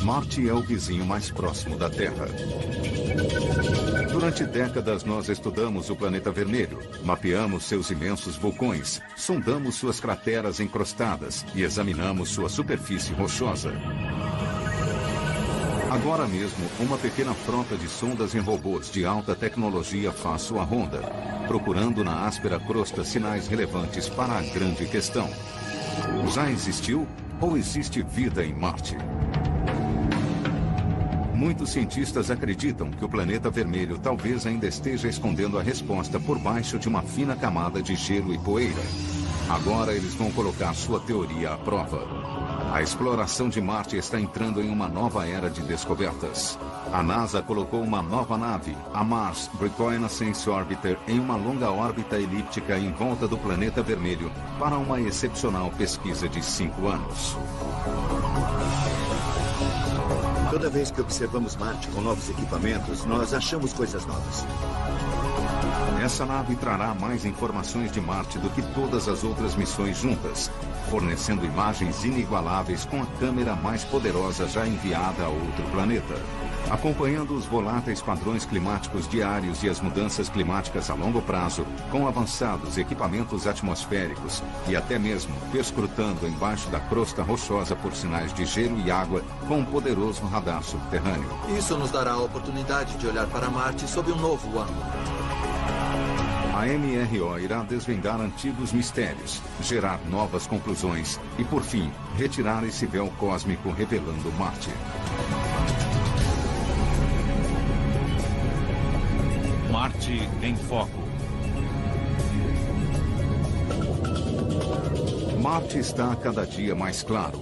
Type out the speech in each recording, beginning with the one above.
Marte é o vizinho mais próximo da Terra. Durante décadas, nós estudamos o planeta vermelho, mapeamos seus imensos vulcões, sondamos suas crateras encrostadas e examinamos sua superfície rochosa. Agora mesmo, uma pequena frota de sondas em robôs de alta tecnologia faz sua ronda, procurando na áspera crosta sinais relevantes para a grande questão. Já existiu ou existe vida em Marte? Muitos cientistas acreditam que o planeta vermelho talvez ainda esteja escondendo a resposta por baixo de uma fina camada de gelo e poeira. Agora eles vão colocar sua teoria à prova. A exploração de Marte está entrando em uma nova era de descobertas. A NASA colocou uma nova nave, a Mars Reconnaissance Orbiter, em uma longa órbita elíptica em volta do planeta vermelho para uma excepcional pesquisa de 5 anos. Toda vez que observamos Marte com novos equipamentos, nós achamos coisas novas. Essa nave trará mais informações de Marte do que todas as outras missões juntas, fornecendo imagens inigualáveis com a câmera mais poderosa já enviada a outro planeta. Acompanhando os voláteis padrões climáticos diários e as mudanças climáticas a longo prazo, com avançados equipamentos atmosféricos e até mesmo perscrutando embaixo da crosta rochosa por sinais de gelo e água com um poderoso radar subterrâneo. Isso nos dará a oportunidade de olhar para Marte sob um novo ângulo. A MRO irá desvendar antigos mistérios, gerar novas conclusões e, por fim, retirar esse véu cósmico revelando Marte. Marte em Foco. Marte está a cada dia mais claro.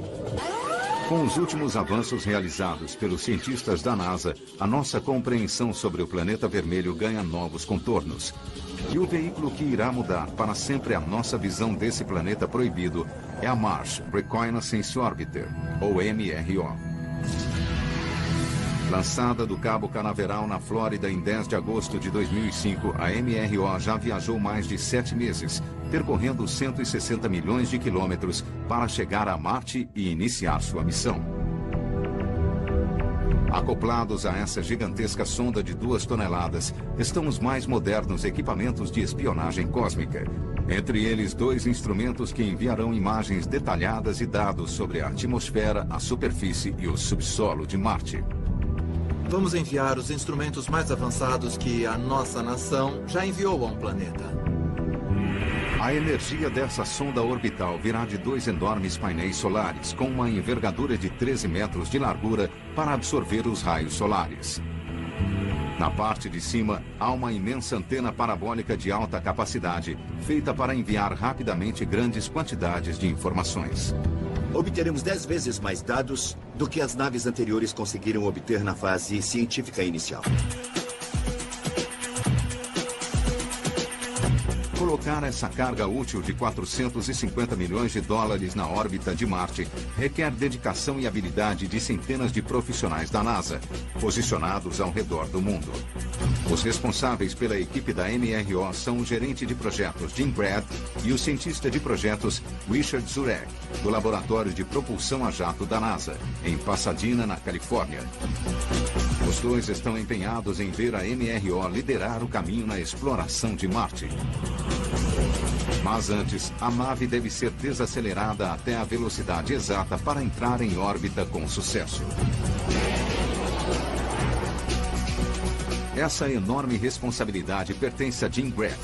Com os últimos avanços realizados pelos cientistas da NASA, a nossa compreensão sobre o planeta vermelho ganha novos contornos. E o veículo que irá mudar para sempre a nossa visão desse planeta proibido é a Mars Reconnaissance Orbiter, ou MRO. Lançada do Cabo Canaveral, na Flórida, em 10 de agosto de 2005, a MRO já viajou mais de 7 meses, percorrendo 160 milhões de quilômetros para chegar a Marte e iniciar sua missão. Acoplados a essa gigantesca sonda de 2 toneladas, estão os mais modernos equipamentos de espionagem cósmica. Entre eles, 2 instrumentos que enviarão imagens detalhadas e dados sobre a atmosfera, a superfície e o subsolo de Marte. Vamos enviar os instrumentos mais avançados que a nossa nação já enviou a um planeta. A energia dessa sonda orbital virá de 2 enormes painéis solares, com uma envergadura de 13 metros de largura para absorver os raios solares. Na parte de cima, há uma imensa antena parabólica de alta capacidade, feita para enviar rapidamente grandes quantidades de informações. Obteremos 10 vezes mais dados do que as naves anteriores conseguiram obter na fase científica inicial. Colocar essa carga útil de 450 milhões de dólares na órbita de Marte requer dedicação e habilidade de centenas de profissionais da NASA, posicionados ao redor do mundo. Os responsáveis pela equipe da MRO são o gerente de projetos Jim Brad e o cientista de projetos Richard Zurek, do Laboratório de Propulsão a Jato da NASA, em Pasadena, na Califórnia. Os 2 estão empenhados em ver a MRO liderar o caminho na exploração de Marte. Mas antes, a nave deve ser desacelerada até a velocidade exata para entrar em órbita com sucesso. Essa enorme responsabilidade pertence a Jim Graff.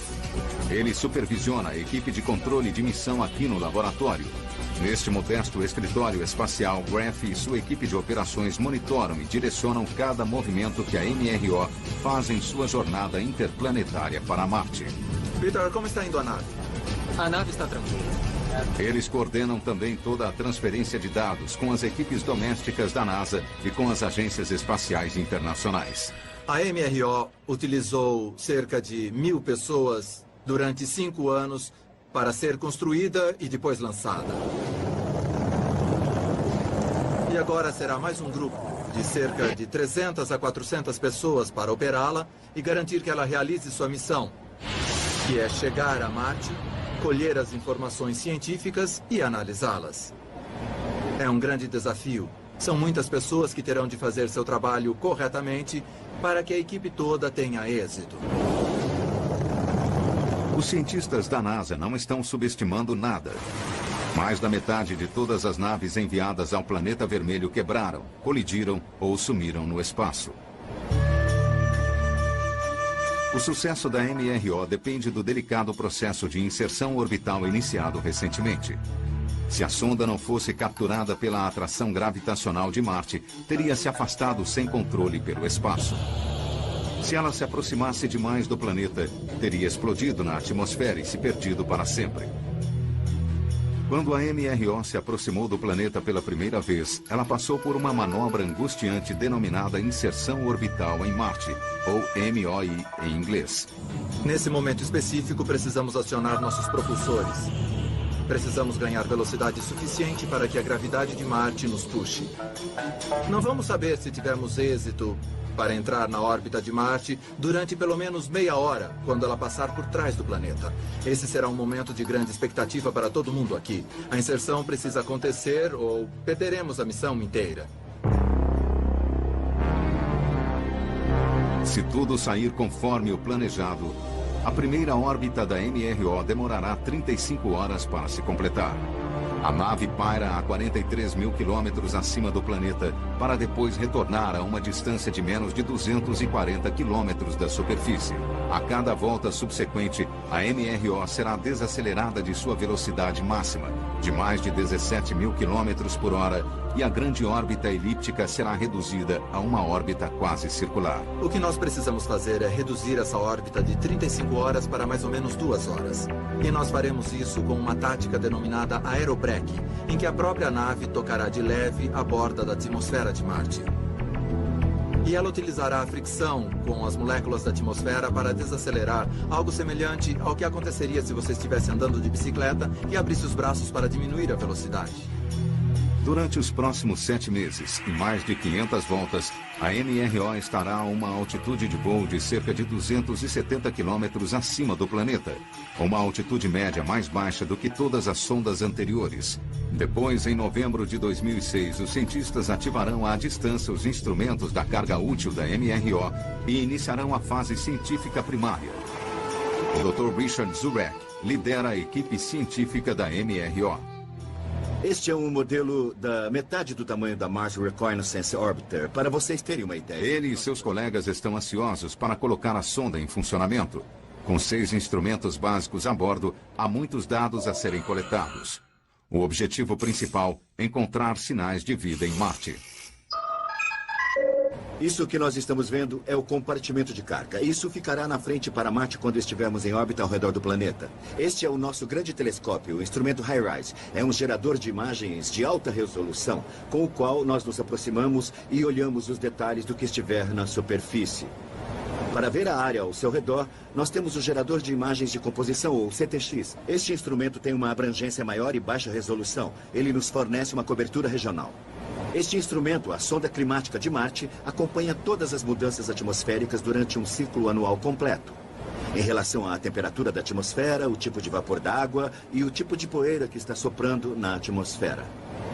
Ele supervisiona a equipe de controle de missão aqui no laboratório. Neste modesto escritório espacial, Graff e sua equipe de operações monitoram e direcionam cada movimento que a MRO faz em sua jornada interplanetária para Marte. Peter, como está indo a nave? A nave está tranquila. Eles coordenam também toda a transferência de dados com as equipes domésticas da NASA e com as agências espaciais internacionais. A MRO utilizou cerca de 1.000 pessoas durante 5 anos para ser construída e depois lançada. E agora será mais um grupo de cerca de 300 a 400 pessoas para operá-la e garantir que ela realize sua missão, que é chegar a Marte, colher as informações científicas e analisá-las. É um grande desafio, São muitas pessoas que terão de fazer seu trabalho corretamente para que a equipe toda tenha êxito. Os cientistas da NASA não estão subestimando nada. Mais da metade de todas as naves enviadas ao planeta vermelho quebraram, colidiram ou sumiram no espaço. O sucesso da MRO depende do delicado processo de inserção orbital iniciado recentemente. Se a sonda não fosse capturada pela atração gravitacional de Marte, teria se afastado sem controle pelo espaço. Se ela se aproximasse demais do planeta, teria explodido na atmosfera e se perdido para sempre. Quando a MRO se aproximou do planeta pela primeira vez, ela passou por uma manobra angustiante denominada inserção orbital em Marte, ou MOI em inglês. Nesse momento específico, precisamos acionar nossos propulsores. Precisamos ganhar velocidade suficiente para que a gravidade de Marte nos puxe. Não vamos saber se tivermos êxito para entrar na órbita de Marte durante pelo menos meia hora, quando ela passar por trás do planeta. Esse será um momento de grande expectativa para todo mundo aqui. A inserção precisa acontecer ou perderemos a missão inteira. Se tudo sair conforme o planejado, a primeira órbita da MRO demorará 35 horas para se completar. A nave paira a 43 mil quilômetros acima do planeta para depois retornar a uma distância de menos de 240 quilômetros da superfície. A cada volta subsequente, a MRO será desacelerada de sua velocidade máxima, de mais de 17 mil quilômetros por hora, e a grande órbita elíptica será reduzida a uma órbita quase circular. O que nós precisamos fazer é reduzir essa órbita de 35 horas para mais ou menos 2 horas. E nós faremos isso com uma tática denominada aerobrake, em que a própria nave tocará de leve à borda da atmosfera de Marte. E ela utilizará a fricção com as moléculas da atmosfera para desacelerar, algo semelhante ao que aconteceria se você estivesse andando de bicicleta e abrisse os braços para diminuir a velocidade. Durante os próximos 7 meses e mais de 500 voltas, a MRO estará a uma altitude de voo de cerca de 270 quilômetros acima do planeta, uma altitude média mais baixa do que todas as sondas anteriores. Depois, em novembro de 2006, os cientistas ativarão à distância os instrumentos da carga útil da MRO e iniciarão a fase científica primária. O Dr. Richard Zurek lidera a equipe científica da MRO. Este é um modelo da metade do tamanho da Mars Reconnaissance Orbiter, para vocês terem uma ideia. Ele e seus colegas estão ansiosos para colocar a sonda em funcionamento. Com 6 instrumentos básicos a bordo, há muitos dados a serem coletados. O objetivo principal, encontrar sinais de vida em Marte. Isso que nós estamos vendo é o compartimento de carga. Isso ficará na frente para Marte quando estivermos em órbita ao redor do planeta. Este é o nosso grande telescópio, o instrumento HiRISE. É um gerador de imagens de alta resolução, com o qual nós nos aproximamos e olhamos os detalhes do que estiver na superfície. Para ver a área ao seu redor, nós temos o gerador de imagens de composição, ou CTX. Este instrumento tem uma abrangência maior e baixa resolução. Ele nos fornece uma cobertura regional. Este instrumento, a sonda climática de Marte, acompanha todas as mudanças atmosféricas durante um ciclo anual completo. Em relação à temperatura da atmosfera, o tipo de vapor d'água e o tipo de poeira que está soprando na atmosfera.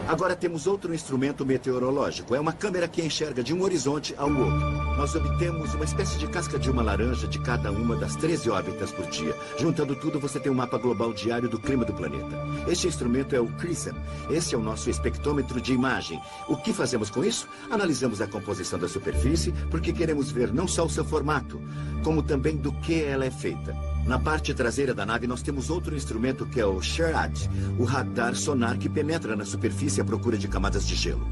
Agora temos outro instrumento meteorológico. É uma câmera que enxerga de um horizonte ao outro. Nós obtemos uma espécie de casca de uma laranja de cada uma das 13 órbitas por dia. Juntando tudo, você tem um mapa global diário do clima do planeta. Este instrumento é o CRISM. Esse é o nosso espectrômetro de imagem. O que fazemos com isso? Analisamos a composição da superfície, porque queremos ver não só o seu formato, como também do que ela é feita. Na parte traseira da nave, nós temos outro instrumento que é o SHARAD, o radar sonar que penetra na superfície à procura de camadas de gelo.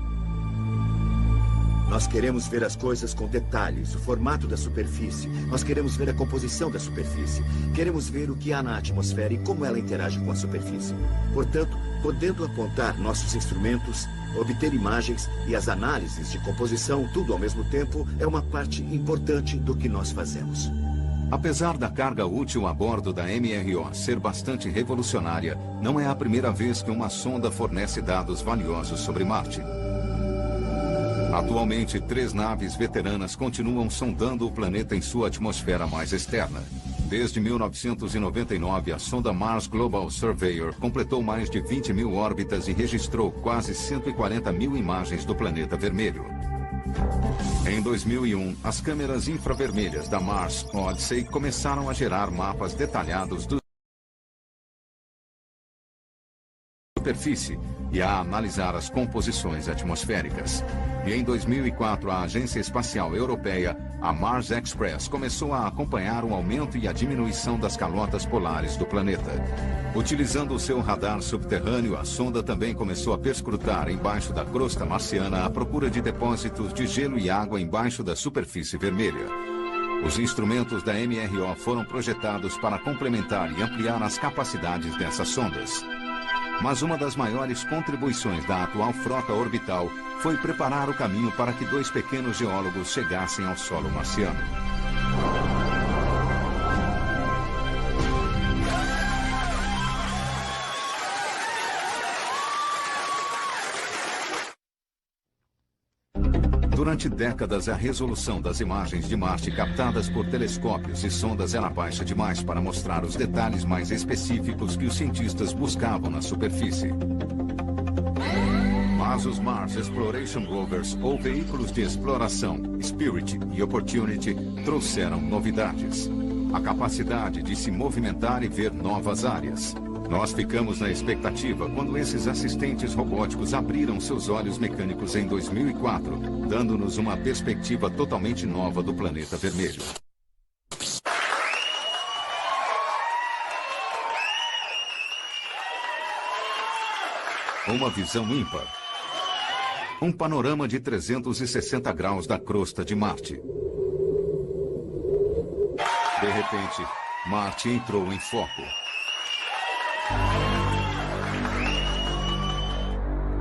Nós queremos ver as coisas com detalhes, o formato da superfície. Nós queremos ver a composição da superfície. Queremos ver o que há na atmosfera e como ela interage com a superfície. Portanto, podendo apontar nossos instrumentos, obter imagens e as análises de composição, tudo ao mesmo tempo, é uma parte importante do que nós fazemos. Apesar da carga útil a bordo da MRO ser bastante revolucionária, não é a primeira vez que uma sonda fornece dados valiosos sobre Marte. Atualmente, 3 naves veteranas continuam sondando o planeta em sua atmosfera mais externa. Desde 1999, a sonda Mars Global Surveyor completou mais de 20 mil órbitas e registrou quase 140 mil imagens do planeta vermelho. Em 2001, as câmeras infravermelhas da Mars Odyssey começaram a gerar mapas detalhados da superfície e a analisar as composições atmosféricas. E em 2004, a Agência Espacial Europeia, a Mars Express, começou a acompanhar o aumento e a diminuição das calotas polares do planeta. Utilizando o seu radar subterrâneo, a sonda também começou a perscrutar embaixo da crosta marciana à procura de depósitos de gelo e água embaixo da superfície vermelha. Os instrumentos da MRO foram projetados para complementar e ampliar as capacidades dessas sondas. Mas uma das maiores contribuições da atual frota orbital foi preparar o caminho para que 2 pequenos geólogos chegassem ao solo marciano. Durante décadas, a resolução das imagens de Marte captadas por telescópios e sondas era baixa demais para mostrar os detalhes mais específicos que os cientistas buscavam na superfície. Mas os Mars Exploration Rovers, ou veículos de exploração, Spirit e Opportunity, trouxeram novidades. A capacidade de se movimentar e ver novas áreas. Nós ficamos na expectativa quando esses assistentes robóticos abriram seus olhos mecânicos em 2004, dando-nos uma perspectiva totalmente nova do planeta vermelho. Uma visão ímpar. Um panorama de 360 graus da crosta de Marte. De repente, Marte entrou em foco.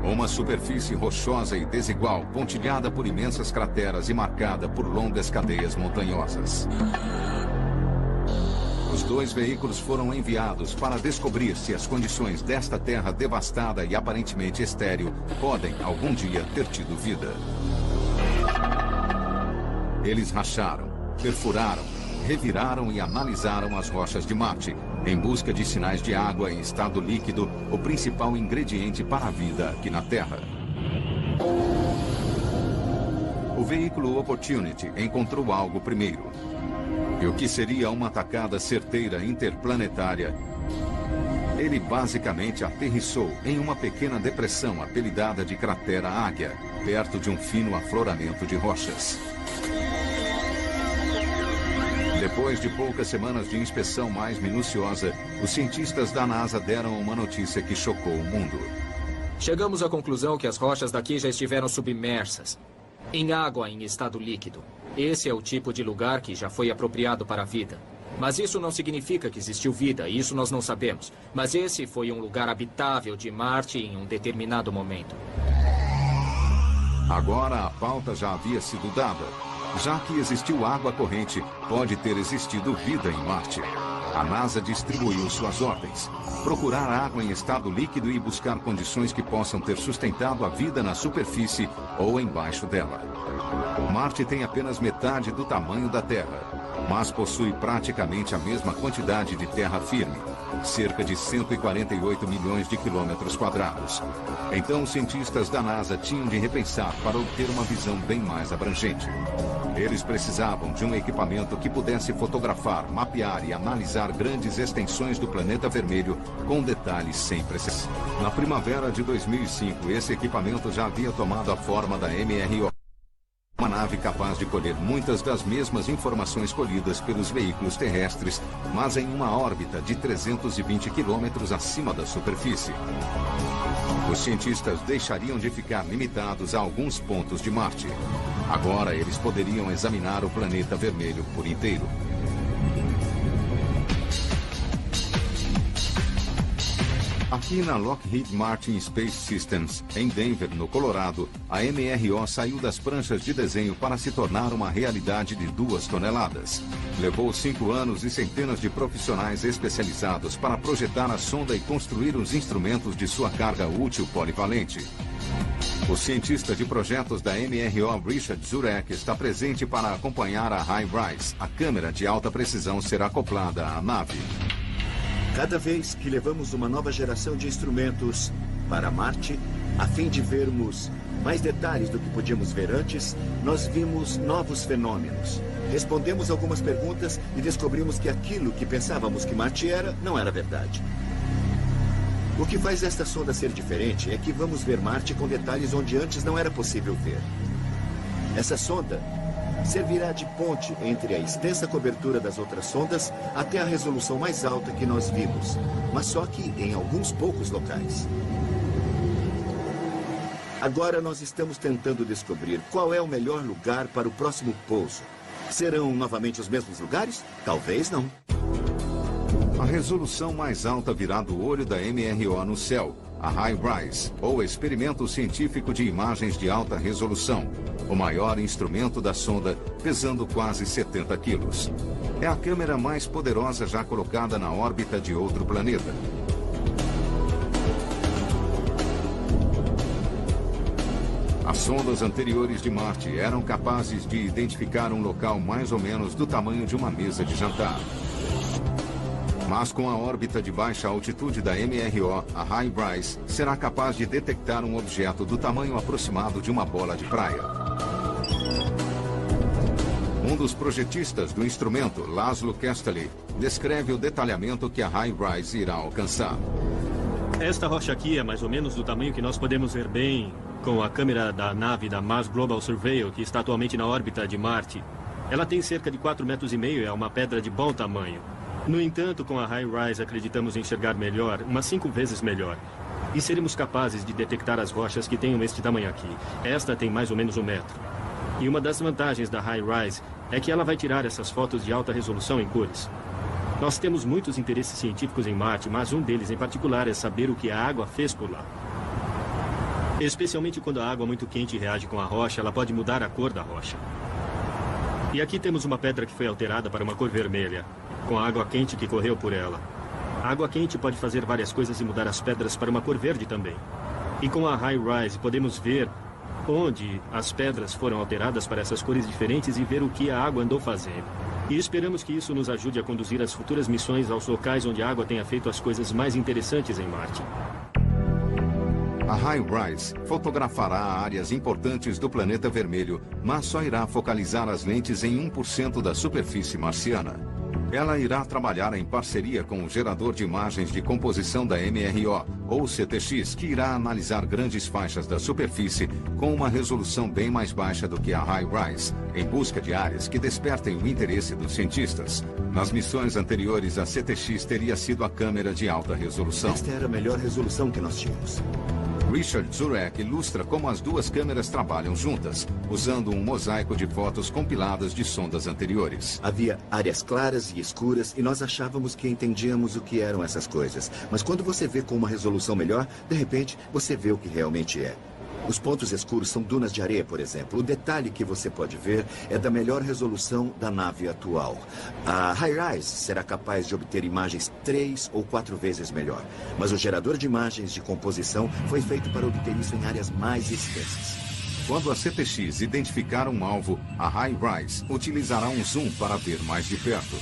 Uma superfície rochosa e desigual, pontilhada por imensas crateras e marcada por longas cadeias montanhosas. Os 2 veículos foram enviados para descobrir se as condições desta terra devastada e aparentemente estéril podem, algum dia, ter tido vida. Eles racharam, perfuraram, reviraram e analisaram as rochas de Marte, em busca de sinais de água em estado líquido, o principal ingrediente para a vida aqui na Terra. O veículo Opportunity encontrou algo primeiro. E o que seria uma atacada certeira interplanetária, ele basicamente aterrissou em uma pequena depressão apelidada de Cratera Águia, perto de um fino afloramento de rochas. Depois de poucas semanas de inspeção mais minuciosa, os cientistas da NASA deram uma notícia que chocou o mundo. Chegamos à conclusão que as rochas daqui já estiveram submersas, em água em estado líquido. Esse é o tipo de lugar que já foi apropriado para a vida. Mas isso não significa que existiu vida, isso nós não sabemos. Mas esse foi um lugar habitável de Marte em um determinado momento. Agora a pauta já havia sido dada. Já que existiu água corrente, pode ter existido vida em Marte. A NASA distribuiu suas ordens: procurar água em estado líquido e buscar condições que possam ter sustentado a vida na superfície ou embaixo dela. Marte tem apenas metade do tamanho da Terra, mas possui praticamente a mesma quantidade de terra firme, cerca de 148 milhões de quilômetros quadrados. Então, os cientistas da NASA tinham de repensar para obter uma visão bem mais abrangente. Eles precisavam de um equipamento que pudesse fotografar, mapear e analisar grandes extensões do planeta vermelho com detalhes sem precedentes. Na primavera de 2005, esse equipamento já havia tomado a forma da MRO. Uma nave capaz de colher muitas das mesmas informações colhidas pelos veículos terrestres, mas em uma órbita de 320 quilômetros acima da superfície. Os cientistas deixariam de ficar limitados a alguns pontos de Marte. Agora eles poderiam examinar o planeta vermelho por inteiro. Aqui na Lockheed Martin Space Systems, em Denver, no Colorado, a MRO saiu das pranchas de desenho para se tornar uma realidade de 2 toneladas. Levou 5 anos e centenas de profissionais especializados para projetar a sonda e construir os instrumentos de sua carga útil polivalente. O cientista de projetos da MRO, Richard Zurek, está presente para acompanhar a High-Rise. A câmera de alta precisão será acoplada à nave. Cada vez que levamos uma nova geração de instrumentos para Marte, a fim de vermos mais detalhes do que podíamos ver antes, nós vimos novos fenômenos. Respondemos algumas perguntas e descobrimos que aquilo que pensávamos que Marte era, não era verdade. O que faz esta sonda ser diferente é que vamos ver Marte com detalhes onde antes não era possível ver. Essa sonda servirá de ponte entre a extensa cobertura das outras sondas até a resolução mais alta que nós vimos, mas só que em alguns poucos locais. Agora nós estamos tentando descobrir qual é o melhor lugar para o próximo pouso. Serão novamente os mesmos lugares? Talvez não. A resolução mais alta virá do olho da MRO no céu, a High-Rise, ou Experimento Científico de Imagens de Alta Resolução, o maior instrumento da sonda, pesando quase 70 quilos. É a câmera mais poderosa já colocada na órbita de outro planeta. As sondas anteriores de Marte eram capazes de identificar um local mais ou menos do tamanho de uma mesa de jantar. Mas com a órbita de baixa altitude da MRO, a High-Rise será capaz de detectar um objeto do tamanho aproximado de uma bola de praia. Um dos projetistas do instrumento, Laszlo Kasteli, descreve o detalhamento que a High-Rise irá alcançar. Esta rocha aqui é mais ou menos do tamanho que nós podemos ver bem com a câmera da nave da Mars Global Surveyor, que está atualmente na órbita de Marte. Ela tem cerca de 4,5 metros e é uma pedra de bom tamanho. No entanto, com a High-Rise acreditamos enxergar melhor, umas 5 vezes melhor. E seremos capazes de detectar as rochas que tenham este tamanho aqui. Esta tem mais ou menos 1 metro. E uma das vantagens da High-Rise é que ela vai tirar essas fotos de alta resolução em cores. Nós temos muitos interesses científicos em Marte, mas um deles em particular é saber o que a água fez por lá. Especialmente quando a água muito quente reage com a rocha, ela pode mudar a cor da rocha. E aqui temos uma pedra que foi alterada para uma cor vermelha, com a água quente que correu por ela. A água quente pode fazer várias coisas e mudar as pedras para uma cor verde também. E com a High-Rise podemos ver onde as pedras foram alteradas para essas cores diferentes e ver o que a água andou fazendo. E esperamos que isso nos ajude a conduzir as futuras missões aos locais onde a água tenha feito as coisas mais interessantes em Marte. A High-Rise fotografará áreas importantes do planeta vermelho, mas só irá focalizar as lentes em 1% da superfície marciana. Ela irá trabalhar em parceria com o gerador de imagens de composição da MRO, ou CTX, que irá analisar grandes faixas da superfície com uma resolução bem mais baixa do que a High-Rise, em busca de áreas que despertem o interesse dos cientistas. Nas missões anteriores, a CTX teria sido a câmera de alta resolução. Esta era a melhor resolução que nós tínhamos. Richard Zurek ilustra como as duas câmeras trabalham juntas, usando um mosaico de fotos compiladas de sondas anteriores. Havia áreas claras e escuras e nós achávamos que entendíamos o que eram essas coisas. Mas quando você vê com uma resolução melhor, de repente, você vê o que realmente é. Os pontos escuros são dunas de areia, por exemplo. O detalhe que você pode ver é da melhor resolução da nave atual. A High-Rise será capaz de obter imagens 3 ou 4 vezes melhor. Mas o gerador de imagens de composição foi feito para obter isso em áreas mais extensas. Quando a CTX identificar um alvo, a High-Rise utilizará um zoom para ver mais de perto.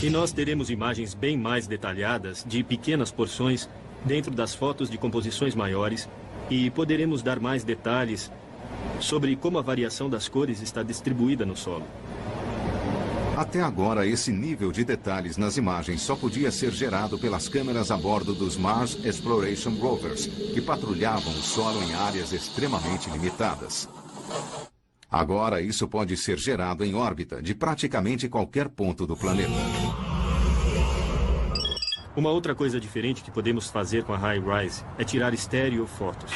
E nós teremos imagens bem mais detalhadas de pequenas porções dentro das fotos de composições maiores, e poderemos dar mais detalhes sobre como a variação das cores está distribuída no solo. Até agora, esse nível de detalhes nas imagens só podia ser gerado pelas câmeras a bordo dos Mars Exploration Rovers, que patrulhavam o solo em áreas extremamente limitadas. Agora, isso pode ser gerado em órbita de praticamente qualquer ponto do planeta. Uma outra coisa diferente que podemos fazer com a High-Rise é tirar estereofotos.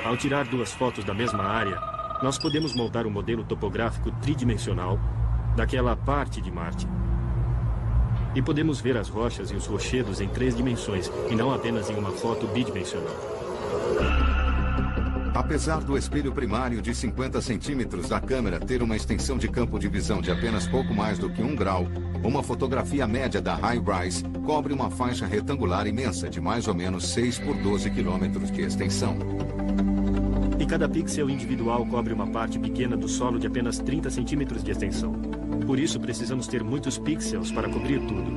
Ao tirar 2 fotos da mesma área, nós podemos montar um modelo topográfico tridimensional daquela parte de Marte. E podemos ver as rochas e os rochedos em 3 dimensões, e não apenas em uma foto bidimensional. Apesar do espelho primário de 50 centímetros da câmera ter uma extensão de campo de visão de apenas pouco mais do que 1 grau, uma fotografia média da High-Rise cobre uma faixa retangular imensa de mais ou menos 6 por 12 quilômetros de extensão. E cada pixel individual cobre uma parte pequena do solo de apenas 30 centímetros de extensão. Por isso, precisamos ter muitos pixels para cobrir tudo.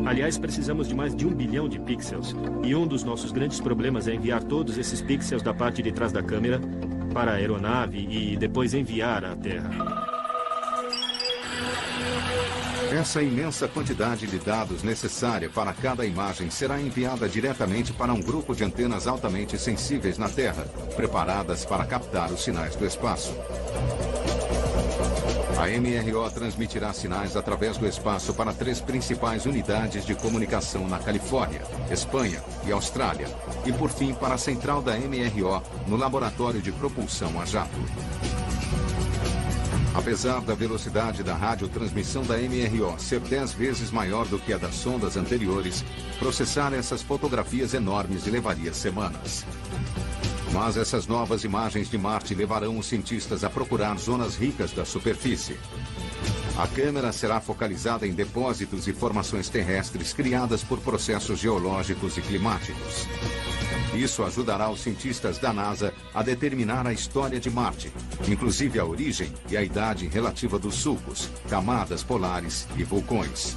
Aliás, precisamos de mais de 1 bilhão de pixels. E um dos nossos grandes problemas é enviar todos esses pixels da parte de trás da câmera para a aeronave e depois enviar à Terra. Essa imensa quantidade de dados necessária para cada imagem será enviada diretamente para um grupo de antenas altamente sensíveis na Terra, preparadas para captar os sinais do espaço. A MRO transmitirá sinais através do espaço para 3 principais unidades de comunicação na Califórnia, Espanha e Austrália, e por fim para a central da MRO no laboratório de propulsão a jato. Apesar da velocidade da radiotransmissão da MRO ser 10 vezes maior do que a das sondas anteriores, processar essas fotografias enormes levaria semanas. Mas essas novas imagens de Marte levarão os cientistas a procurar zonas ricas da superfície. A câmera será focalizada em depósitos e formações terrestres criadas por processos geológicos e climáticos. Isso ajudará os cientistas da NASA a determinar a história de Marte, inclusive a origem e a idade relativa dos sulcos, camadas polares e vulcões.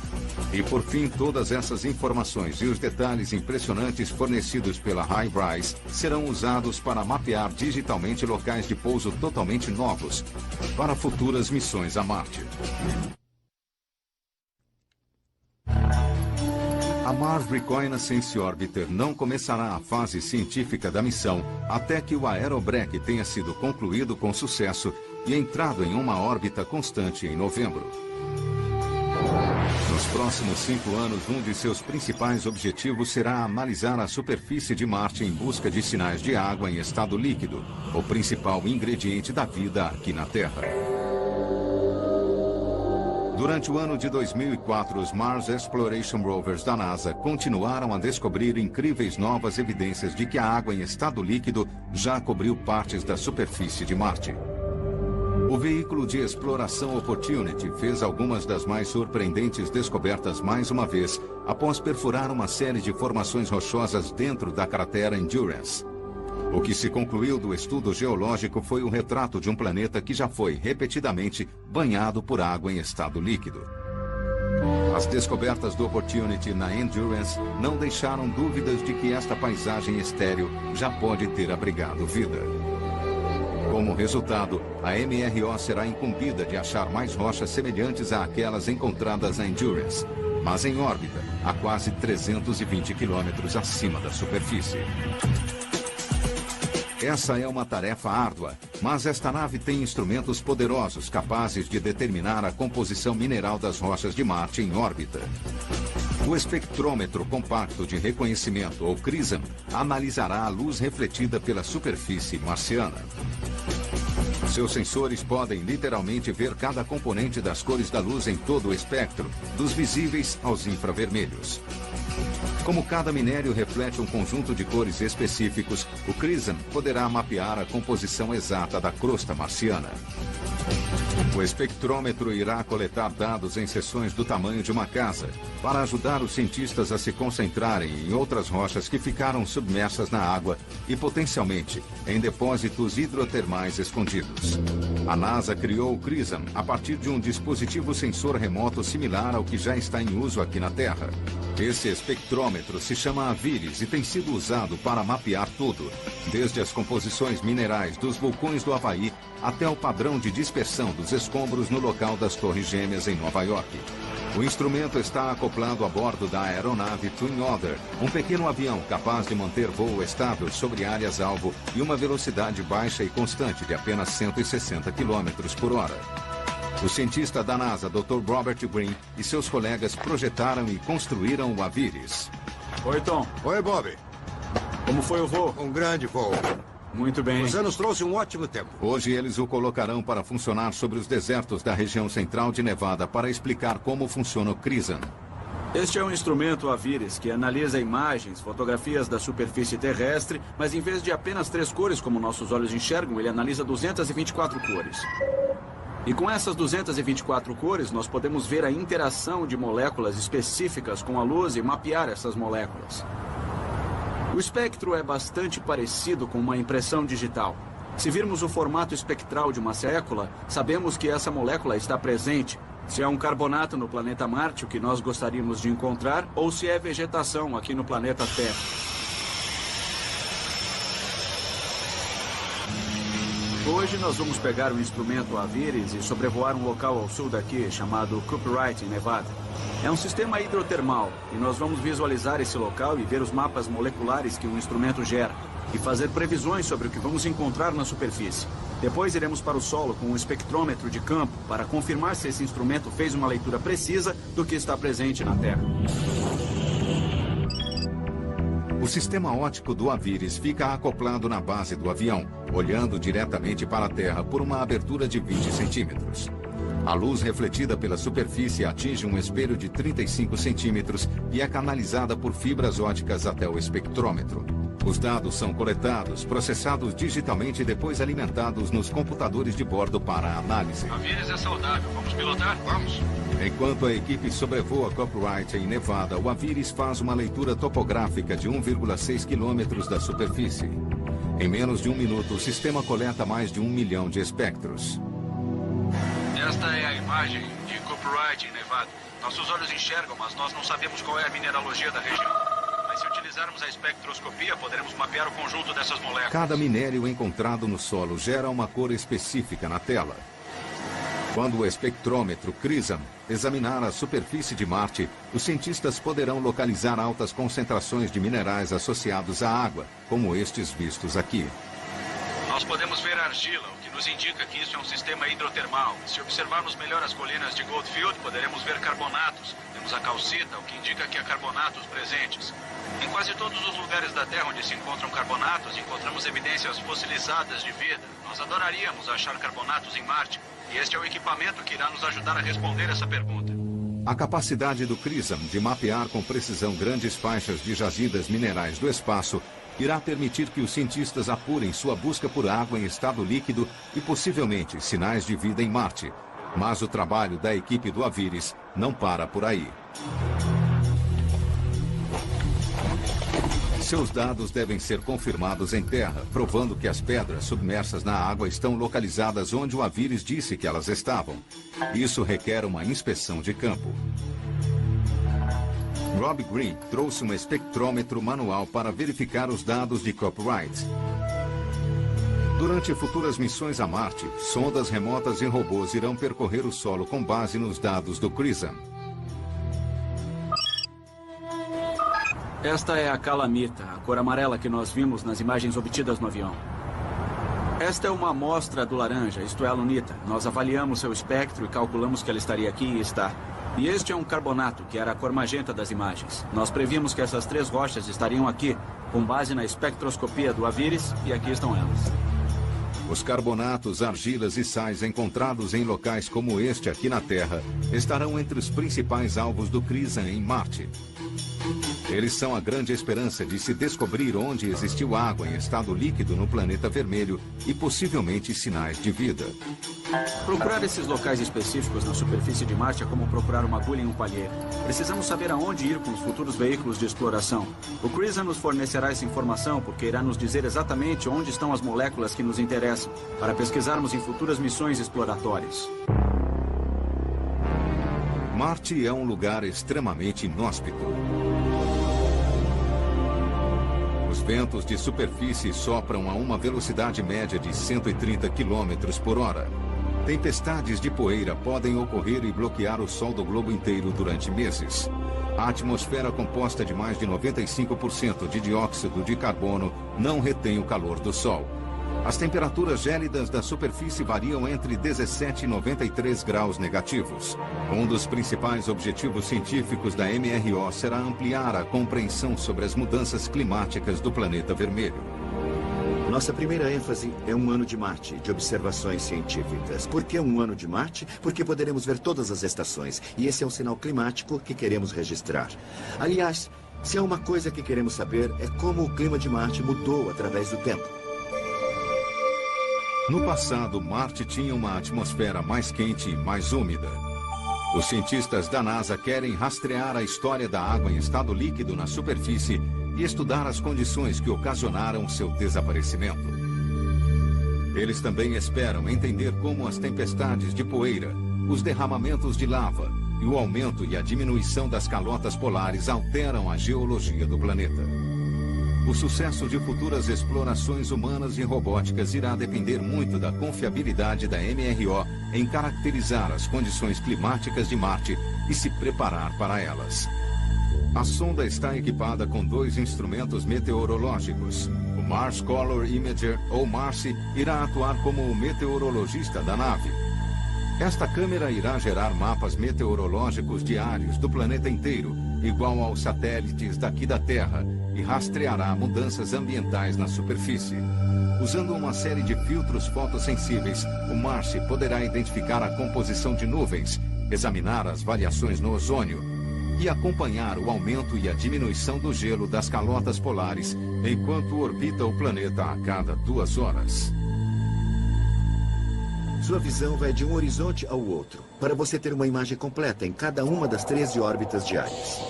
E por fim, todas essas informações e os detalhes impressionantes fornecidos pela HiRISE serão usados para mapear digitalmente locais de pouso totalmente novos para futuras missões a Marte. A Mars Reconnaissance Orbiter não começará a fase científica da missão até que o aerobrake tenha sido concluído com sucesso e entrado em uma órbita constante em novembro. Nos próximos 5 anos, um de seus principais objetivos será analisar a superfície de Marte em busca de sinais de água em estado líquido, o principal ingrediente da vida aqui na Terra. Durante o ano de 2004, os Mars Exploration Rovers da NASA continuaram a descobrir incríveis novas evidências de que a água em estado líquido já cobriu partes da superfície de Marte. O veículo de exploração Opportunity fez algumas das mais surpreendentes descobertas mais uma vez, após perfurar uma série de formações rochosas dentro da cratera Endurance. O que se concluiu do estudo geológico foi o retrato de um planeta que já foi repetidamente banhado por água em estado líquido. As descobertas do Opportunity na Endurance não deixaram dúvidas de que esta paisagem estéril já pode ter abrigado vida. Como resultado, a MRO será incumbida de achar mais rochas semelhantes àquelas encontradas na Endurance, mas em órbita, a quase 320 quilômetros acima da superfície. Essa é uma tarefa árdua, mas esta nave tem instrumentos poderosos capazes de determinar a composição mineral das rochas de Marte em órbita. O espectrômetro compacto de reconhecimento, ou CRISM, analisará a luz refletida pela superfície marciana. Seus sensores podem literalmente ver cada componente das cores da luz em todo o espectro, dos visíveis aos infravermelhos. Como cada minério reflete um conjunto de cores específicos, o CRISM poderá mapear a composição exata da crosta marciana. O espectrômetro irá coletar dados em seções do tamanho de uma casa, para ajudar os cientistas a se concentrarem em outras rochas que ficaram submersas na água e, potencialmente, em depósitos hidrotermais escondidos. A NASA criou o CRISM a partir de um dispositivo sensor remoto similar ao que já está em uso aqui na Terra. Esse espectrômetro se chama AVIRIS e tem sido usado para mapear tudo, desde as composições minerais dos vulcões do Havaí até o padrão de dispersão dos escombros no local das Torres Gêmeas em Nova York. O instrumento está acoplado a bordo da aeronave Twin Otter, um pequeno avião capaz de manter voo estável sobre áreas-alvo e uma velocidade baixa e constante de apenas 160 km por hora. O cientista da NASA, Dr. Robert Green, e seus colegas projetaram e construíram o AVIRIS. Oi, Tom. Oi, Bob. Como foi o voo? Um grande voo. Muito bem. Você nos trouxe um ótimo tempo. Hoje eles o colocarão para funcionar sobre os desertos da região central de Nevada para explicar como funciona o CRISM. Este é um instrumento AVIRIS que analisa imagens, fotografias da superfície terrestre, mas em vez de apenas 3 cores como nossos olhos enxergam, ele analisa 224 cores. E com essas 224 cores, nós podemos ver a interação de moléculas específicas com a luz e mapear essas moléculas. O espectro é bastante parecido com uma impressão digital. Se virmos o formato espectral de uma molécula, sabemos que essa molécula está presente. Se é um carbonato no planeta Marte, o que nós gostaríamos de encontrar, ou se é vegetação aqui no planeta Terra. Hoje nós vamos pegar o instrumento Aviris e sobrevoar um local ao sul daqui chamado Cooperite, em Nevada. É um sistema hidrotermal e nós vamos visualizar esse local e ver os mapas moleculares que o instrumento gera e fazer previsões sobre o que vamos encontrar na superfície. Depois iremos para o solo com um espectrômetro de campo para confirmar se esse instrumento fez uma leitura precisa do que está presente na Terra. O sistema óptico do Aviris fica acoplado na base do avião, olhando diretamente para a Terra por uma abertura de 20 centímetros. A luz refletida pela superfície atinge um espelho de 35 centímetros e é canalizada por fibras ópticas até o espectrômetro. Os dados são coletados, processados digitalmente e depois alimentados nos computadores de bordo para análise. Aviris é saudável. Vamos pilotar? Vamos. Enquanto a equipe sobrevoa Cooperite em Nevada, o Aviris faz uma leitura topográfica de 1,6 quilômetros da superfície. Em menos de um minuto, o sistema coleta mais de 1 milhão de espectros. Esta é a imagem de Cooperite em Nevada. Nossos olhos enxergam, mas nós não sabemos qual é a mineralogia da região. Mas se utilizarmos a espectroscopia, poderemos mapear o conjunto dessas moléculas. Cada minério encontrado no solo gera uma cor específica na tela. Quando o espectrômetro CRISM examinar a superfície de Marte, os cientistas poderão localizar altas concentrações de minerais associados à água, como estes vistos aqui. Nós podemos ver argila, o que nos indica que isso é um sistema hidrotermal. Se observarmos melhor as colinas de Goldfield, poderemos ver carbonatos. Temos a calcita, o que indica que há carbonatos presentes. Em quase todos os lugares da Terra onde se encontram carbonatos, encontramos evidências fossilizadas de vida. Nós adoraríamos achar carbonatos em Marte, e este é o equipamento que irá nos ajudar a responder essa pergunta. A capacidade do CRISM de mapear com precisão grandes faixas de jazidas minerais do espaço irá permitir que os cientistas apurem sua busca por água em estado líquido e possivelmente sinais de vida em Marte. Mas o trabalho da equipe do Aviris não para por aí. Seus dados devem ser confirmados em terra, provando que as pedras submersas na água estão localizadas onde o Aviris disse que elas estavam. Isso requer uma inspeção de campo. Rob Green trouxe um espectrômetro manual para verificar os dados de Cooperite. Durante futuras missões a Marte, sondas remotas e robôs irão percorrer o solo com base nos dados do CRISM. Esta é a calamita, a cor amarela que nós vimos nas imagens obtidas no avião. Esta é uma amostra do laranja, isto é a lunita. Nós avaliamos seu espectro e calculamos que ela estaria aqui e está. E este é um carbonato, que era a cor magenta das imagens. Nós previmos que essas três rochas estariam aqui, com base na espectroscopia do Aviris, e aqui estão elas. Os carbonatos, argilas e sais encontrados em locais como este aqui na Terra estarão entre os principais alvos do CRISM em Marte. Eles são a grande esperança de se descobrir onde existiu água em estado líquido no planeta vermelho e possivelmente sinais de vida. Procurar esses locais específicos na superfície de Marte é como procurar uma agulha em um palheiro. Precisamos saber aonde ir com os futuros veículos de exploração. O CRISM nos fornecerá essa informação porque irá nos dizer exatamente onde estão as moléculas que nos interessam, para pesquisarmos em futuras missões exploratórias. Marte é um lugar extremamente inóspito. Os ventos de superfície sopram a uma velocidade média de 130 km por hora. Tempestades de poeira podem ocorrer e bloquear o sol do globo inteiro durante meses. A atmosfera composta de mais de 95% de dióxido de carbono não retém o calor do sol. As temperaturas gélidas da superfície variam entre 17 e 93 graus negativos. Um dos principais objetivos científicos da MRO será ampliar a compreensão sobre as mudanças climáticas do planeta vermelho. Nossa primeira ênfase é um ano de Marte, de observações científicas. Por que um ano de Marte? Porque poderemos ver todas as estações. E esse é um sinal climático que queremos registrar. Aliás, se há uma coisa que queremos saber, é como o clima de Marte mudou através do tempo. No passado, Marte tinha uma atmosfera mais quente e mais úmida. Os cientistas da NASA querem rastrear a história da água em estado líquido na superfície e estudar as condições que ocasionaram seu desaparecimento. Eles também esperam entender como as tempestades de poeira, os derramamentos de lava e o aumento e a diminuição das calotas polares alteram a geologia do planeta. O sucesso de futuras explorações humanas e robóticas irá depender muito da confiabilidade da MRO em caracterizar as condições climáticas de Marte e se preparar para elas. A sonda está equipada com 2 instrumentos meteorológicos. O Mars Color Imager, ou MARCI, irá atuar como o meteorologista da nave. Esta câmera irá gerar mapas meteorológicos diários do planeta inteiro, igual aos satélites daqui da Terra, e rastreará mudanças ambientais na superfície. Usando uma série de filtros fotossensíveis, o MARCI poderá identificar a composição de nuvens, examinar as variações no ozônio e acompanhar o aumento e a diminuição do gelo das calotas polares enquanto orbita o planeta a cada 2 horas. Sua visão vai de um horizonte ao outro, para você ter uma imagem completa em cada uma das 13 órbitas diárias.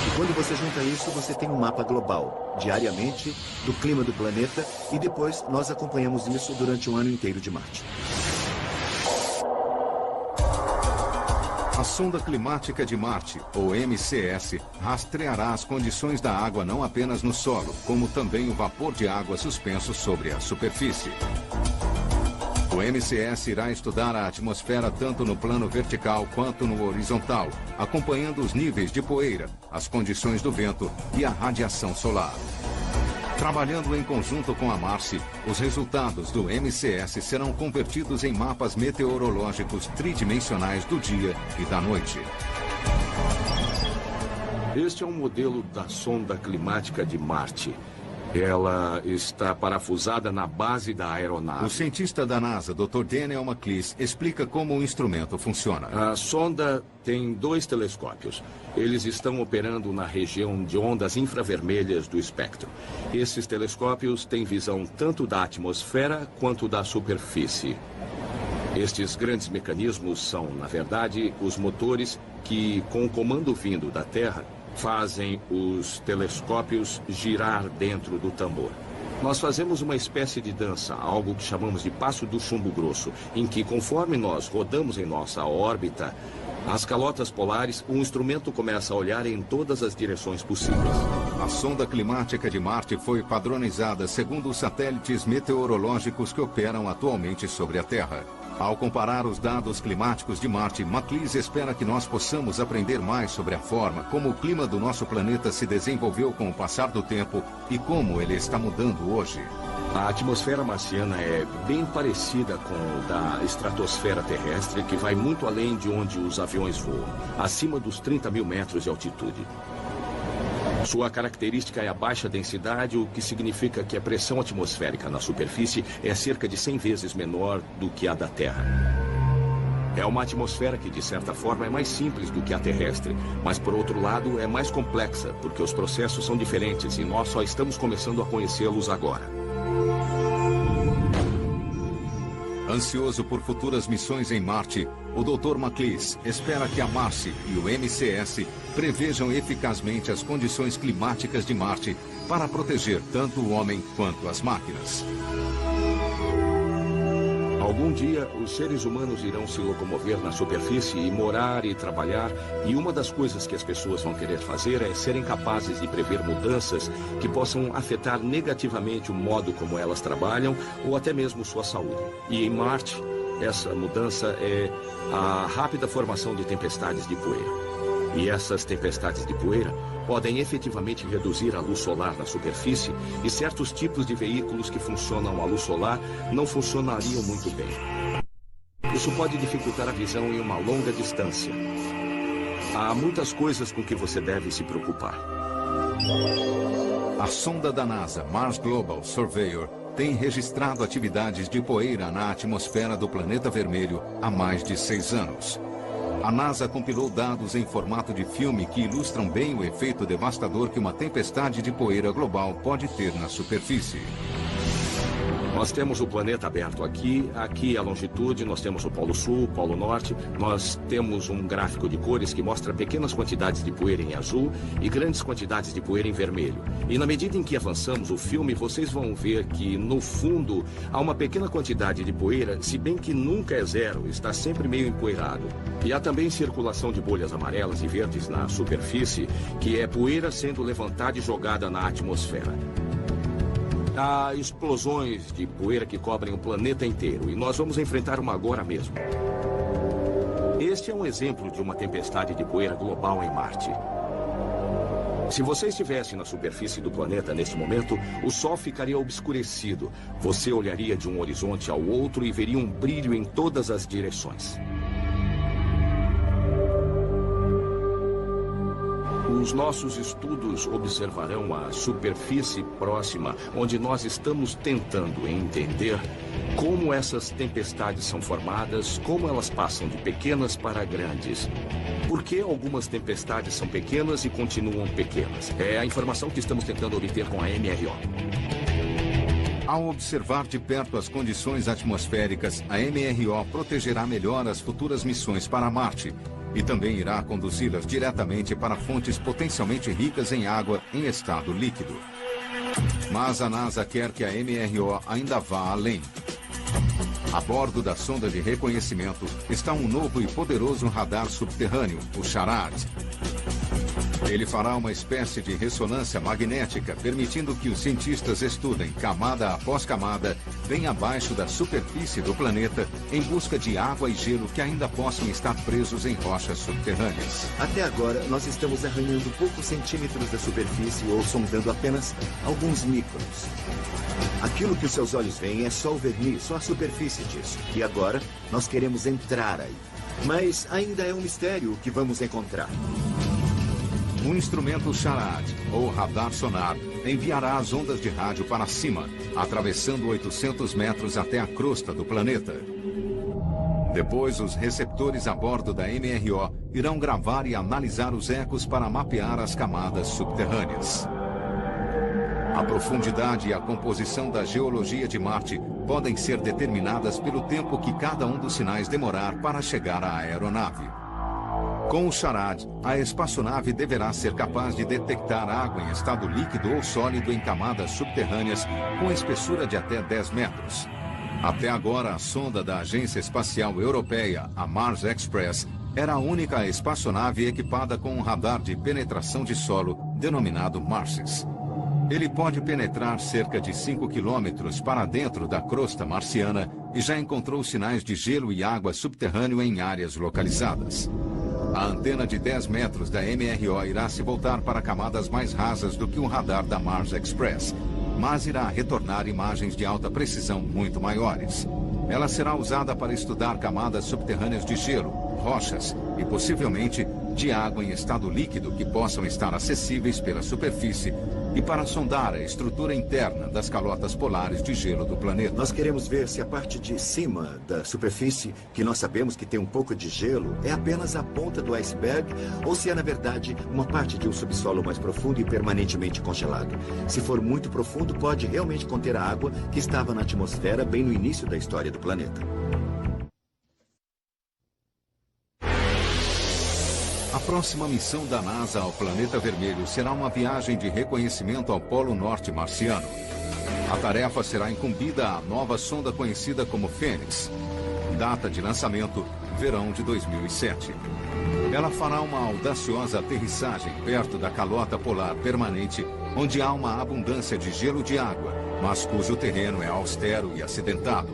E quando você junta isso, você tem um mapa global, diariamente, do clima do planeta, e depois nós acompanhamos isso durante um ano inteiro de Marte. A Sonda Climática de Marte, ou MCS, rastreará as condições da água não apenas no solo, como também o vapor de água suspenso sobre a superfície. O MCS irá estudar a atmosfera tanto no plano vertical quanto no horizontal, acompanhando os níveis de poeira, as condições do vento e a radiação solar. Trabalhando em conjunto com a MARCI, os resultados do MCS serão convertidos em mapas meteorológicos tridimensionais do dia e da noite. Este é um modelo da sonda climática de Marte. Ela está parafusada na base da aeronave. O cientista da NASA, Dr. Daniel McLeese, explica como o instrumento funciona. A sonda tem 2 telescópios. Eles estão operando na região de ondas infravermelhas do espectro. Esses telescópios têm visão tanto da atmosfera quanto da superfície. Estes grandes mecanismos são, na verdade, os motores que, com o comando vindo da Terra, fazem os telescópios girar dentro do tambor. Nós fazemos uma espécie de dança, algo que chamamos de passo do chumbo grosso, em que, conforme nós rodamos em nossa órbita, as calotas polares, o instrumento começa a olhar em todas as direções possíveis. A sonda climática de Marte foi padronizada segundo os satélites meteorológicos que operam atualmente sobre a Terra. Ao comparar os dados climáticos de Marte, McLeese espera que nós possamos aprender mais sobre a forma como o clima do nosso planeta se desenvolveu com o passar do tempo e como ele está mudando hoje. A atmosfera marciana é bem parecida com a da estratosfera terrestre, que vai muito além de onde os aviões voam, acima dos 30 mil metros de altitude. Sua característica é a baixa densidade, o que significa que a pressão atmosférica na superfície é cerca de 100 vezes menor do que a da Terra. É uma atmosfera que, de certa forma, é mais simples do que a terrestre, mas, por outro lado, é mais complexa, porque os processos são diferentes e nós só estamos começando a conhecê-los agora. Ansioso por futuras missões em Marte, o Dr. McLeese espera que a MARCI e o MCS prevejam eficazmente as condições climáticas de Marte para proteger tanto o homem quanto as máquinas. Algum dia, os seres humanos irão se locomover na superfície e morar e trabalhar, e uma das coisas que as pessoas vão querer fazer é serem capazes de prever mudanças que possam afetar negativamente o modo como elas trabalham ou até mesmo sua saúde. E em Marte, essa mudança é a rápida formação de tempestades de poeira. E essas tempestades de poeira podem efetivamente reduzir a luz solar na superfície, e certos tipos de veículos que funcionam à luz solar não funcionariam muito bem. Isso pode dificultar a visão em uma longa distância. Há muitas coisas com que você deve se preocupar. A sonda da NASA, Mars Global Surveyor, tem registrado atividades de poeira na atmosfera do planeta vermelho há mais de 6 anos. A NASA compilou dados em formato de filme que ilustram bem o efeito devastador que uma tempestade de poeira global pode ter na superfície. Nós temos o planeta aberto aqui é a longitude, nós temos o Polo Sul, o Polo Norte, nós temos um gráfico de cores que mostra pequenas quantidades de poeira em azul e grandes quantidades de poeira em vermelho. E na medida em que avançamos o filme, vocês vão ver que, no fundo, há uma pequena quantidade de poeira, se bem que nunca é zero, está sempre meio empoeirado. E há também circulação de bolhas amarelas e verdes na superfície, que é poeira sendo levantada e jogada na atmosfera. Há explosões de poeira que cobrem o planeta inteiro e nós vamos enfrentar uma agora mesmo. Este é um exemplo de uma tempestade de poeira global em Marte. Se você estivesse na superfície do planeta neste momento, o Sol ficaria obscurecido. Você olharia de um horizonte ao outro e veria um brilho em todas as direções. Os nossos estudos observarão a superfície próxima, onde nós estamos tentando entender como essas tempestades são formadas, como elas passam de pequenas para grandes. Por que algumas tempestades são pequenas e continuam pequenas? É a informação que estamos tentando obter com a MRO. Ao observar de perto as condições atmosféricas, a MRO protegerá melhor as futuras missões para Marte e também irá conduzi-las diretamente para fontes potencialmente ricas em água em estado líquido. Mas a NASA quer que a MRO ainda vá além. A bordo da sonda de reconhecimento está um novo e poderoso radar subterrâneo, o SHARAD. Ele fará uma espécie de ressonância magnética, permitindo que os cientistas estudem camada após camada, bem abaixo da superfície do planeta, em busca de água e gelo que ainda possam estar presos em rochas subterrâneas. Até agora, nós estamos arranhando poucos centímetros da superfície ou sondando apenas alguns microns. Aquilo que os seus olhos veem é só o verniz, só a superfície disso. E agora, nós queremos entrar aí. Mas ainda é um mistério o que vamos encontrar. Um instrumento SHARAD, ou radar sonar, enviará as ondas de rádio para cima, atravessando 800 metros até a crosta do planeta. Depois, os receptores a bordo da MRO irão gravar e analisar os ecos para mapear as camadas subterrâneas. A profundidade e a composição da geologia de Marte podem ser determinadas pelo tempo que cada um dos sinais demorar para chegar à aeronave. Com o SHARAD, a espaçonave deverá ser capaz de detectar água em estado líquido ou sólido em camadas subterrâneas com espessura de até 10 metros. Até agora, a sonda da Agência Espacial Europeia, a Mars Express, era a única espaçonave equipada com um radar de penetração de solo, denominado MARSIS. Ele pode penetrar cerca de 5 quilômetros para dentro da crosta marciana e já encontrou sinais de gelo e água subterrâneo em áreas localizadas. A antena de 10 metros da MRO irá se voltar para camadas mais rasas do que o radar da Mars Express, mas irá retornar imagens de alta precisão muito maiores. Ela será usada para estudar camadas subterrâneas de gelo, rochas e, possivelmente, de água em estado líquido que possam estar acessíveis pela superfície e para sondar a estrutura interna das calotas polares de gelo do planeta. Nós queremos ver se a parte de cima da superfície, que nós sabemos que tem um pouco de gelo, é apenas a ponta do iceberg ou se é, na verdade, uma parte de um subsolo mais profundo e permanentemente congelado. Se for muito profundo, pode realmente conter a água que estava na atmosfera bem no início da história do planeta. A próxima missão da NASA ao Planeta Vermelho será uma viagem de reconhecimento ao Polo Norte marciano. A tarefa será incumbida à nova sonda conhecida como Fênix. Data de lançamento, verão de 2007. Ela fará uma audaciosa aterrissagem perto da calota polar permanente, onde há uma abundância de gelo de água, mas cujo terreno é austero e acidentado.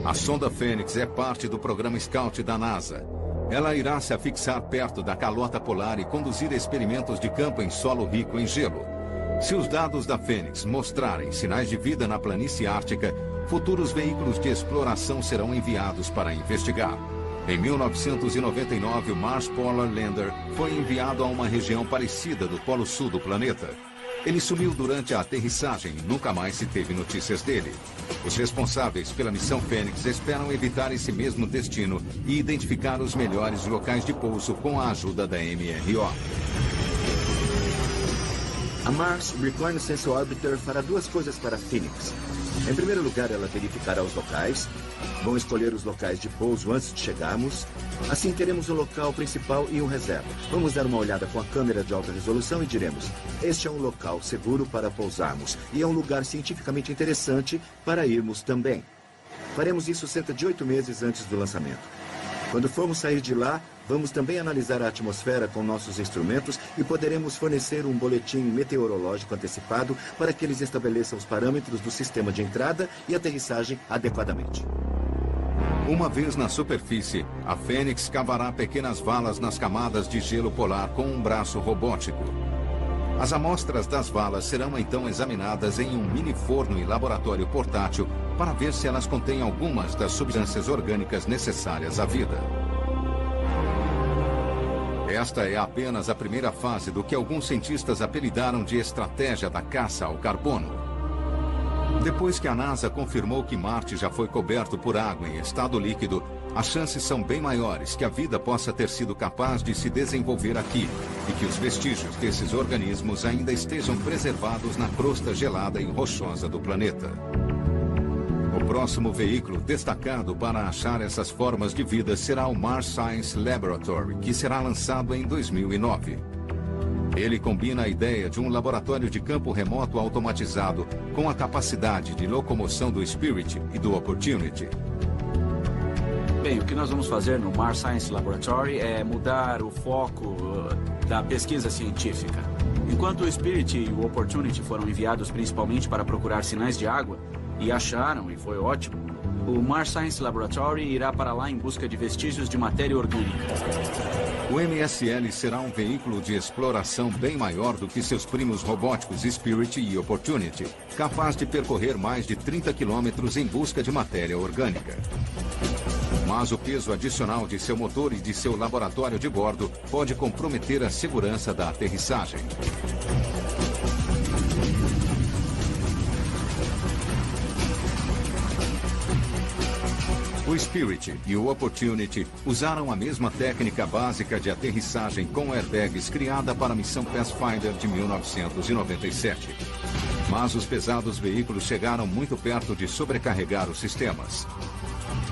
A sonda Fênix é parte do programa Scout da NASA. Ela irá se afixar perto da calota polar e conduzir experimentos de campo em solo rico em gelo. Se os dados da Fênix mostrarem sinais de vida na planície ártica, futuros veículos de exploração serão enviados para investigar. Em 1999, o Mars Polar Lander foi enviado a uma região parecida do polo sul do planeta. Ele sumiu durante a aterrissagem e nunca mais se teve notícias dele. Os responsáveis pela missão Fênix esperam evitar esse mesmo destino e identificar os melhores locais de pouso com a ajuda da MRO. A Mars Reconnaissance Orbiter fará duas coisas para Phoenix. Em primeiro lugar, ela verificará os locais. Vão escolher os locais de pouso antes de chegarmos. Assim, teremos o local principal e um reserva. Vamos dar uma olhada com a câmera de alta resolução e diremos: este é um local seguro para pousarmos e é um lugar cientificamente interessante para irmos também. Faremos isso cerca de 8 meses antes do lançamento. Quando formos sair de lá, vamos também analisar a atmosfera com nossos instrumentos e poderemos fornecer um boletim meteorológico antecipado para que eles estabeleçam os parâmetros do sistema de entrada e aterrissagem adequadamente. Uma vez na superfície, a Fênix cavará pequenas valas nas camadas de gelo polar com um braço robótico. As amostras das valas serão então examinadas em um mini forno e laboratório portátil para ver se elas contêm algumas das substâncias orgânicas necessárias à vida. Esta é apenas a primeira fase do que alguns cientistas apelidaram de estratégia da caça ao carbono. Depois que a NASA confirmou que Marte já foi coberto por água em estado líquido, as chances são bem maiores que a vida possa ter sido capaz de se desenvolver aqui e que os vestígios desses organismos ainda estejam preservados na crosta gelada e rochosa do planeta. O próximo veículo destacado para achar essas formas de vida será o Mars Science Laboratory, que será lançado em 2009. Ele combina a ideia de um laboratório de campo remoto automatizado com a capacidade de locomoção do Spirit e do Opportunity. Bem, o que nós vamos fazer no Mars Science Laboratory é mudar o foco da pesquisa científica. Enquanto o Spirit e o Opportunity foram enviados principalmente para procurar sinais de água, e acharam, e foi ótimo, o Mars Science Laboratory irá para lá em busca de vestígios de matéria orgânica. O MSL será um veículo de exploração bem maior do que seus primos robóticos Spirit e Opportunity, capaz de percorrer mais de 30 quilômetros em busca de matéria orgânica. Mas o peso adicional de seu motor e de seu laboratório de bordo pode comprometer a segurança da aterrissagem. O Spirit e o Opportunity usaram a mesma técnica básica de aterrissagem com airbags criada para a missão Pathfinder de 1997. Mas os pesados veículos chegaram muito perto de sobrecarregar os sistemas.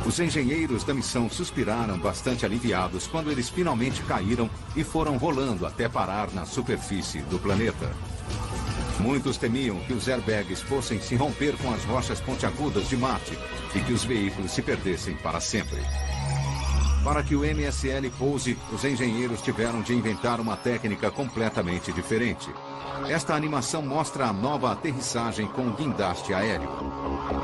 Os engenheiros da missão suspiraram bastante aliviados quando eles finalmente caíram e foram rolando até parar na superfície do planeta. Muitos temiam que os airbags fossem se romper com as rochas pontiagudas de Marte e que os veículos se perdessem para sempre. Para que o MSL pouse, os engenheiros tiveram de inventar uma técnica completamente diferente. Esta animação mostra a nova aterrissagem com guindaste aéreo.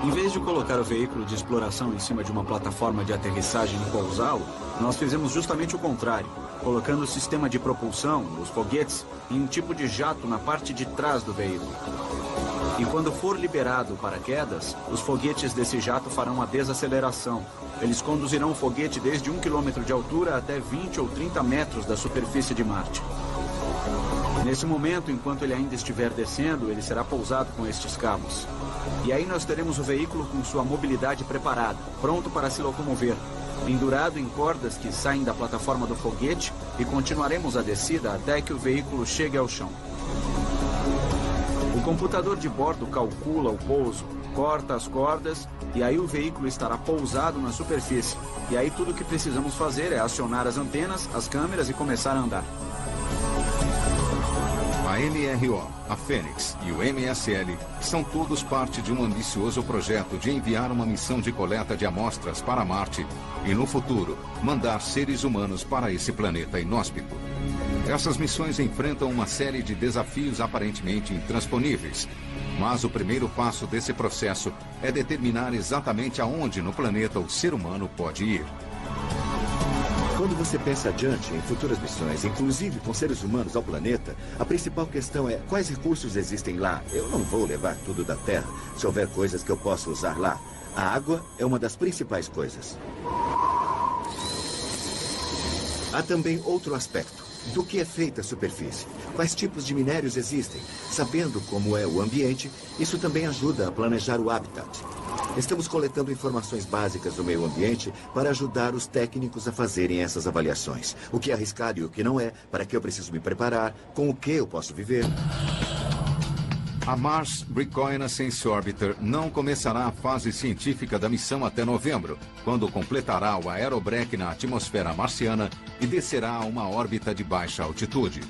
Em vez de colocar o veículo de exploração em cima de uma plataforma de aterrissagem e pousá-lo, nós fizemos justamente o contrário, colocando o sistema de propulsão, os foguetes, em um tipo de jato na parte de trás do veículo. E quando for liberado o paraquedas, os foguetes desse jato farão a desaceleração. Eles conduzirão o foguete desde 1 km de altura até 20 ou 30 metros da superfície de Marte. Nesse momento, enquanto ele ainda estiver descendo, ele será pousado com estes cabos. E aí nós teremos o veículo com sua mobilidade preparada, pronto para se locomover, pendurado em cordas que saem da plataforma do foguete, e continuaremos a descida até que o veículo chegue ao chão. O computador de bordo calcula o pouso, corta as cordas, e aí o veículo estará pousado na superfície. E aí tudo o que precisamos fazer é acionar as antenas, as câmeras e começar a andar. A MRO, a Fênix e o MSL são todos parte de um ambicioso projeto de enviar uma missão de coleta de amostras para Marte e, no futuro, mandar seres humanos para esse planeta inóspito. Essas missões enfrentam uma série de desafios aparentemente intransponíveis, mas o primeiro passo desse processo é determinar exatamente aonde no planeta o ser humano pode ir. Quando você pensa adiante em futuras missões, inclusive com seres humanos ao planeta, a principal questão é quais recursos existem lá. Eu não vou levar tudo da Terra se houver coisas que eu possa usar lá. A água é uma das principais coisas. Há também outro aspecto. Do que é feita a superfície? Quais tipos de minérios existem? Sabendo como é o ambiente, isso também ajuda a planejar o habitat. Estamos coletando informações básicas do meio ambiente para ajudar os técnicos a fazerem essas avaliações. O que é arriscado e o que não é, para que eu preciso me preparar, com o que eu posso viver. A Mars Reconnaissance Orbiter não começará a fase científica da missão até novembro, quando completará o aerobreak na atmosfera marciana e descerá a uma órbita de baixa altitude.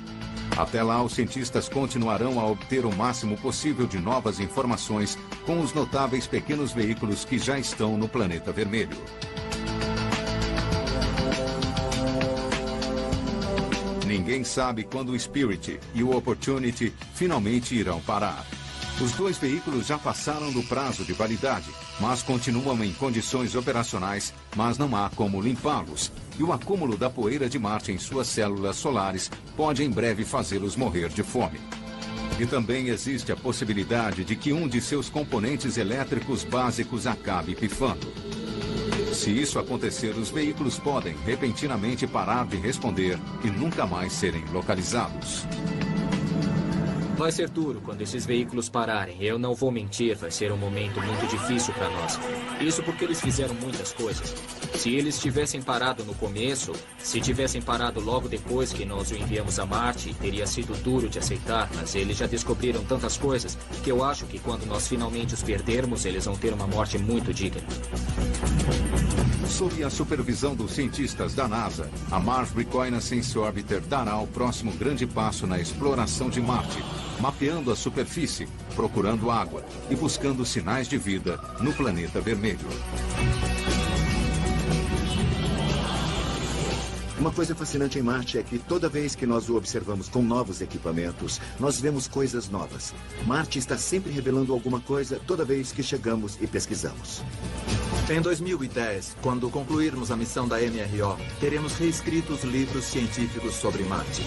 Até lá, os cientistas continuarão a obter o máximo possível de novas informações com os notáveis pequenos veículos que já estão no planeta vermelho. Ninguém sabe quando o Spirit e o Opportunity finalmente irão parar. Os dois veículos já passaram do prazo de validade, mas continuam em condições operacionais, mas não há como limpá-los. E o acúmulo da poeira de Marte em suas células solares pode em breve fazê-los morrer de fome. E também existe a possibilidade de que um de seus componentes elétricos básicos acabe pifando. Se isso acontecer, os veículos podem repentinamente parar de responder e nunca mais serem localizados. Vai ser duro quando esses veículos pararem. Eu não vou mentir, vai ser um momento muito difícil para nós. Isso porque eles fizeram muitas coisas. Se eles tivessem parado no começo, se tivessem parado logo depois que nós o enviamos a Marte, teria sido duro de aceitar, mas eles já descobriram tantas coisas que eu acho que quando nós finalmente os perdermos, eles vão ter uma morte muito digna. Sob a supervisão dos cientistas da NASA, a Mars Reconnaissance Orbiter dará o próximo grande passo na exploração de Marte, mapeando a superfície, procurando água e buscando sinais de vida no planeta vermelho. Uma coisa fascinante em Marte é que toda vez que nós o observamos com novos equipamentos, nós vemos coisas novas. Marte está sempre revelando alguma coisa toda vez que chegamos e pesquisamos. Em 2010, quando concluirmos a missão da MRO, teremos reescrito os livros científicos sobre Marte.